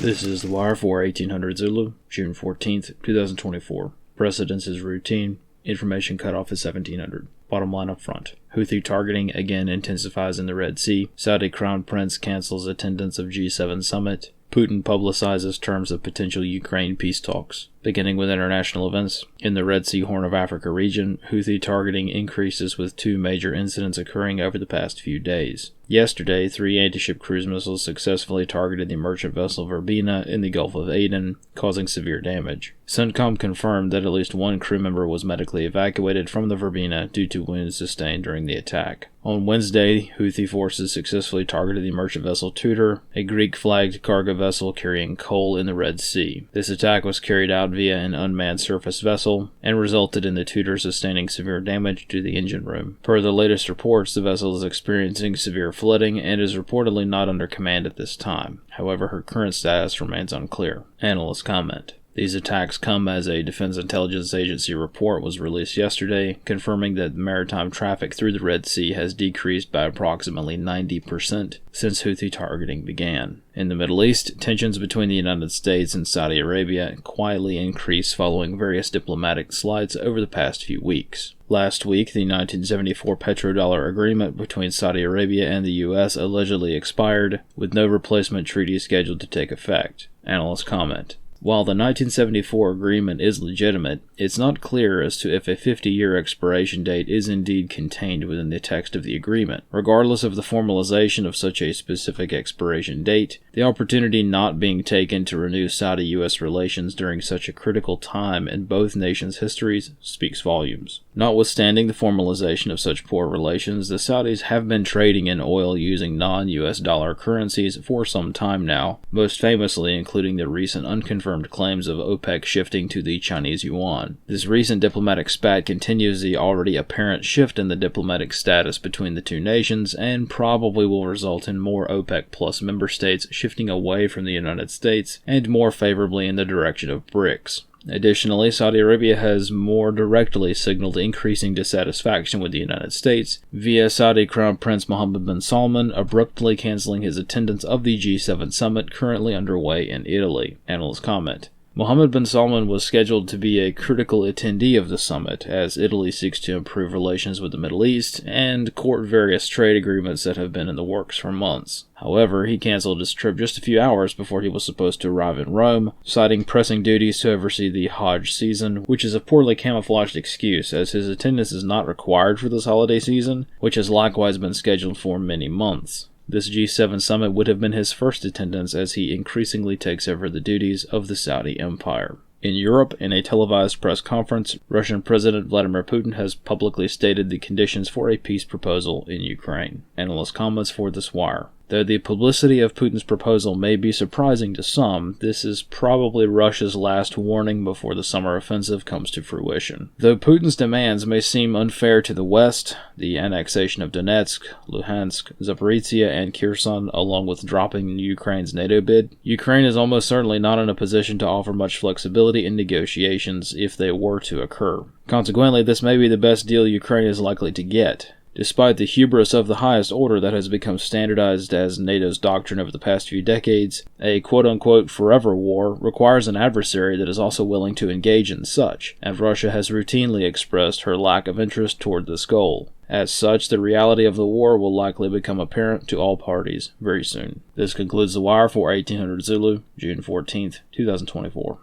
This is The Wire for 1800 Zulu, June 14th, 2024. Precedence is routine. Information cutoff is 1700. Bottom line up front. Houthi targeting again intensifies in the Red Sea. Saudi Crown Prince cancels attendance of G7 summit. Putin publicizes terms of potential Ukraine peace talks. Beginning with international events, in the Red Sea Horn of Africa region, Houthi targeting increases with two major incidents occurring over the past few days. Yesterday, 3 anti-ship cruise missiles successfully targeted the merchant vessel Verbena in the Gulf of Aden, causing severe damage. CENTCOM confirmed that at least one crew member was medically evacuated from the Verbena due to wounds sustained during the attack. On Wednesday, Houthi forces successfully targeted the merchant vessel Tudor, a Greek-flagged cargo vessel carrying coal in the Red Sea. This attack was carried out via an unmanned surface vessel and resulted in the Tudor sustaining severe damage to the engine room. Per the latest reports, the vessel is experiencing severe flooding and is reportedly not under command at this time. However, her current status remains unclear. Analysts comment. These attacks come as a Defense Intelligence Agency report was released yesterday, confirming that maritime traffic through the Red Sea has decreased by approximately 90% since Houthi targeting began. In the Middle East, tensions between the United States and Saudi Arabia quietly increased following various diplomatic slides over the past few weeks. Last week, the 1974 petrodollar agreement between Saudi Arabia and the U.S. allegedly expired, with no replacement treaty scheduled to take effect. Analysts comment. While the 1974 agreement is legitimate, it's not clear as to if a 50-year expiration date is indeed contained within the text of the agreement. Regardless of the formalization of such a specific expiration date, the opportunity not being taken to renew Saudi-U.S. relations during such a critical time in both nations' histories speaks volumes. Notwithstanding the formalization of such poor relations, the Saudis have been trading in oil using non-U.S. dollar currencies for some time now, most famously including the recent unconfirmed claims of OPEC shifting to the Chinese yuan. This recent diplomatic spat continues the already apparent shift in the diplomatic status between the two nations and probably will result in more OPEC Plus member states shifting away from the United States and more favorably in the direction of BRICS. Additionally, Saudi Arabia has more directly signaled increasing dissatisfaction with the United States via Saudi Crown Prince Mohammed bin Salman abruptly canceling his attendance of the G7 summit currently underway in Italy. Analysts comment. Mohammed bin Salman was scheduled to be a critical attendee of the summit, as Italy seeks to improve relations with the Middle East and court various trade agreements that have been in the works for months. However, he canceled his trip just a few hours before he was supposed to arrive in Rome, citing pressing duties to oversee the Hajj season, which is a poorly camouflaged excuse, as his attendance is not required for this holiday season, which has likewise been scheduled for many months. This G7 summit would have been his first attendance as he increasingly takes over the duties of the Saudi Empire. In Europe, in a televised press conference, Russian President Vladimir Putin has publicly stated the conditions for a peace proposal in Ukraine. Analyst comments for this wire. Though the publicity of Putin's proposal may be surprising to some, this is probably Russia's last warning before the summer offensive comes to fruition. Though Putin's demands may seem unfair to the West, the annexation of Donetsk, Luhansk, Zaporizhia, and Kherson, along with dropping Ukraine's NATO bid, Ukraine is almost certainly not in a position to offer much flexibility in negotiations if they were to occur. Consequently, this may be the best deal Ukraine is likely to get. Despite the hubris of the highest order that has become standardized as NATO's doctrine over the past few decades, a quote-unquote forever war requires an adversary that is also willing to engage in such, and Russia has routinely expressed her lack of interest toward this goal. As such, the reality of the war will likely become apparent to all parties very soon. This concludes The Wire for 1800 Zulu, June 14th, 2024.